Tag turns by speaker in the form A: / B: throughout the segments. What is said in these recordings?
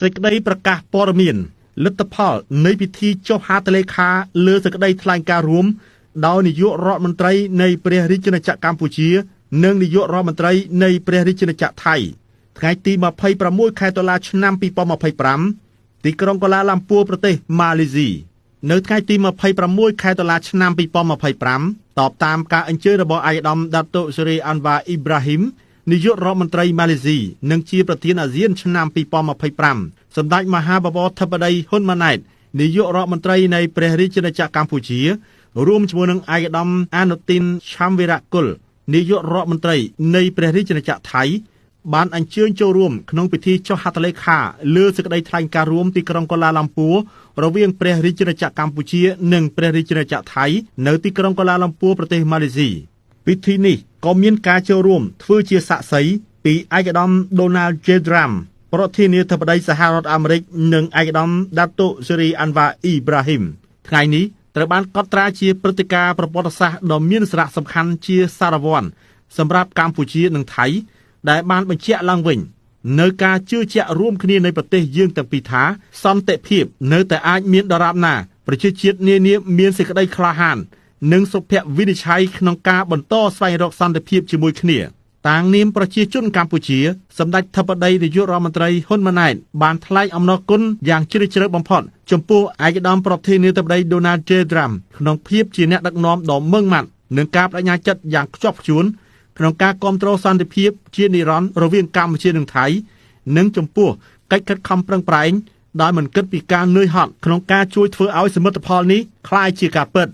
A: សេចក្តីប្រកាសព័ត៌មានលទ្ធផលនៃពិធីចុះហត្ថលេខាលើសេចក្តីថ្លែងការណ៍រួមដោយនាយករដ្ឋមន្ត្រីនៃព្រះរាជាណាចក្រកម្ពុជានិងនាយករដ្ឋមន្ត្រីនៃព្រះរាជាណាចក្រថៃថ្ងៃទី26ខែតុលាឆ្នាំ2025ទីក្រុងកូឡាឡាំពួរប្រទេសម៉ាឡេស៊ីនៅថ្ងៃទី26ខែតុលាឆ្នាំ2025តបតាមការអញ្ជើញរបស់ឯកឧត្តមដាតូសេរីអាន់វ៉ាអ៊ីប្រាហ៊ីមនាយករដ្ឋមន្ត្រីម៉ាឡេស៊ីនិងជាប្រធានអាស៊ានឆ្នាំ2025សម្ដេចមហាបវរធិបតីហ៊ុនម៉ាណែតនាយករដ្ឋមន្ត្រីនៃព្រះរាជាណាចក្រកម្ពុជារួមជាមួយនឹងឯកឧត្តមអានុទីនឆាំវីរៈគុលនាយករដ្ឋមន្ត្រីនៃព្រះរាជាណាចក្រថៃបានអញ្ជើញចូលរួមក្នុងពិធីចុះហត្ថលេខាលើសេចក្តីថ្លែងការណ៍រួមទីក្រុងកូឡាឡាំពួររវាងព្រះរាជាណាចក្រកម្ពុជានិងព្រះរាជាណាចក្រថៃនៅទីក្រុងកូឡាឡាំពួរប្រទេសម៉ាឡេស៊ីពិធីនេះក៏មានការចូលរួមធ្វើជាសាក្សីពីឯកឧត្តម Donald J. Trump ប្រធានាធិបតីសហរដ្ឋអាមេរិកនិងឯកឧត្តម Dato Seri Anwar Ibrahim ថ្ងៃនេះត្រូវបានកត់ត្រាជាព្រឹត្តិការណ៍ប្រវត្តិសាស្ត្រដ៏មានសារៈសំខាន់ជាសារវ័នសម្រាប់កម្ពុជានិងថៃដែលបានបញ្ជាក់ឡើងវិញនៅការជឿជាក់រួមគ្នានៃប្រទេសយើងទាំងពីរថាសន្តិភាពនៅតែអាចមានដរាបណាប្រជាជាតិនានាមានសេចក្តីក្លាហាននិងសុភវិនិច្ឆ័យក្នុងការបន្តស្វែងរកសន្តិភាពជាមួយគ្នាតាំងនាមប្រជាជនកម្ពុជាសម្ដេចធិបតីនាយករដ្ឋមន្ត្រីហ៊ុនម៉ាណែតបានថ្លែងអំណរគុណយ៉ាងជ្រាលជ្រៅបំផុតចំពោះឯកឧត្តមប្រធានាធិបតី Donald J. Trump ក្នុងភាពជាអ្នកដឹកនាំដ៏ម៉ឺងម៉ាត់និងការបដិញ្ញាចិត្តយ៉ាងខ្ជាប់ខ្ជួនក្នុងការគាំទ្រសន្តិភាពជានិរន្តរ៍រវាងកម្ពុជានិងថៃនិងចំពោះកិច្ចខិតខំប្រឹងប្រែងដោយមិនគិតពីការនឿយហត់ក្នុងការជួយធ្វើឲ្យសមិទ្ធផលនេះคล้ายជាការពិត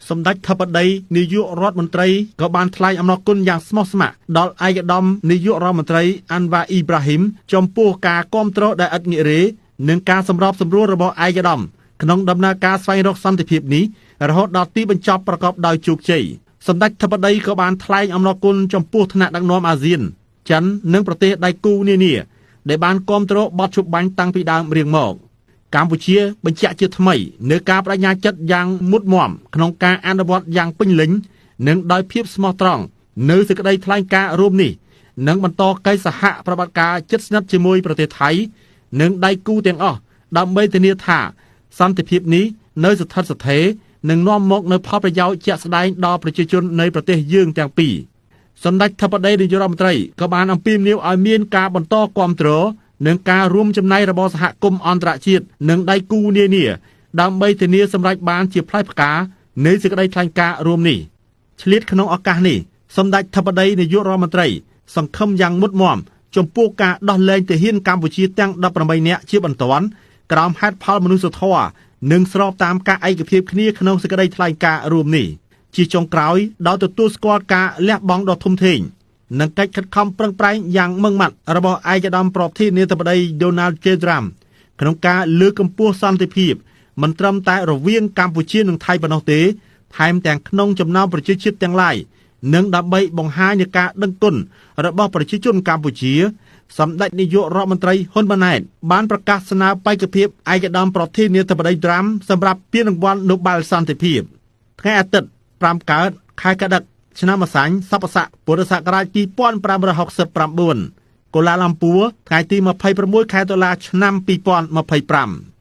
A: សម្ដេចធិបតីនាយករដ្ឋមន្ត្រីក៏បានថ្លែងអំណរគុណយ៉ាងស្មោះស្ម័គ្រដល់ឯកឧត្តមនាយករដ្ឋមន្ត្រីអាន់វ៉ាអ៊ីប្រាហ៊ីមចំពោះការគាំទ្រដែលឥតងាករេនិងការសម្របសម្រួលរបស់ឯកឧត្តមក្នុងដំណើរការស្វែងរកសន្តិភាពនេះរហូតដល់ទីបញ្ចប់ប្រកបដោយជោគជ័យសម្ដេចធិបតីក៏បានថ្លែងអំណរគុណចំពោះថ្នាក់ដឹកនាំអាស៊ានចិននិងប្រទេសដៃគូនានាដែលបានគាំទ្របទជប់បាញ់តាំងពីដើមរៀងមកកម្ពុជាបញ្ជាក់ជាថ្មីនៅការបដិញ្ញាចិត្តយ៉ាងមុតមាំក្នុងការអនុវត្តយ៉ាងពេញលេញនិងដោយភាពស្មោះត្រង់នៅសេចក្តីថ្លែងការណ៍រួមនេះនិងបន្តកិច្ចសហប្រតិបត្តិការជិតស្និទ្ធជាមួយប្រទេសថៃនិងដៃគូទាំងអស់ដើម្បីធានាថាសន្តិភាពនេះនៅស្ថិតស្ថេរនិងនាំមកនូវផលប្រយោជន៍ជាក់ស្ដែងដល់ប្រជាជននៃប្រទេសយើងទាំងពីរសម្ដេចធិបតីនាយករដ្ឋមន្ត្រីក៏បានអំពាវនាវឲ្យមានការបន្តគាំទ្រនិងការរួមចំណែករបស់សហគមន៍អន្តរជាតិនិងដៃគូនានាដើម្បីធានាសម្រេចបានជាផ្លែផ្កានៃសេចក្តីថ្លែងការណ៍រួមនេះឆ្លៀតក្នុងឱកាសនេះសម្ដេចធិបតីនាយករដ្ឋមន្ត្រីសង្ឃឹមយ៉ាងមុតមាំចំពោះការដោះលែងទាហានកម្ពុជាទាំង18នាក់ជាបន្ទាន់ក្រោមហេតុផលមនុស្សធម៌និងស្របតាមការឯកភាពគ្នាក្នុងសេចក្តីថ្លែងការណ៍រួមនេះជាចុងក្រោយដោយទទួលស្គាល់ការលះបង់ដ៏ធំធេងនិងកិច្ចខិតខំប្រឹងប្រែងយ៉ាងម៉ឺងម៉ាត់របស់ឯកឧត្តមប្រធានាធិបតី Donald J. Trump ក្នុងការលើកកម្ពស់សន្តិភាពមិនត្រឹមតែរវាងកម្ពុជានិងថៃប៉ុណ្ណោះទេថែមទាំងក្នុងចំណោមប្រជាជាតិទាំងឡាយនិងដើម្បីបង្ហាញនូវការដឹងគុណរបស់ប្រជាជនកម្ពុជាសម្ដេចនាយករដ្ឋមន្ត្រីហ៊ុនម៉ាណែតបានប្រកាសស្នើបេក្ខភាពឯកឧត្តមប្រធានាធិបតី Trump សម្រាប់ពានរង្វាន់ Nobel សន្តិភាពថ្ងៃអាទិត្យ5កើតខែកដិកឆ្នាំម្សាញ់សប្បុរស័កពុរសករាជ2569កូឡាឡាំពួរថ្ងៃទី26ខែតុលាឆ្នាំ2025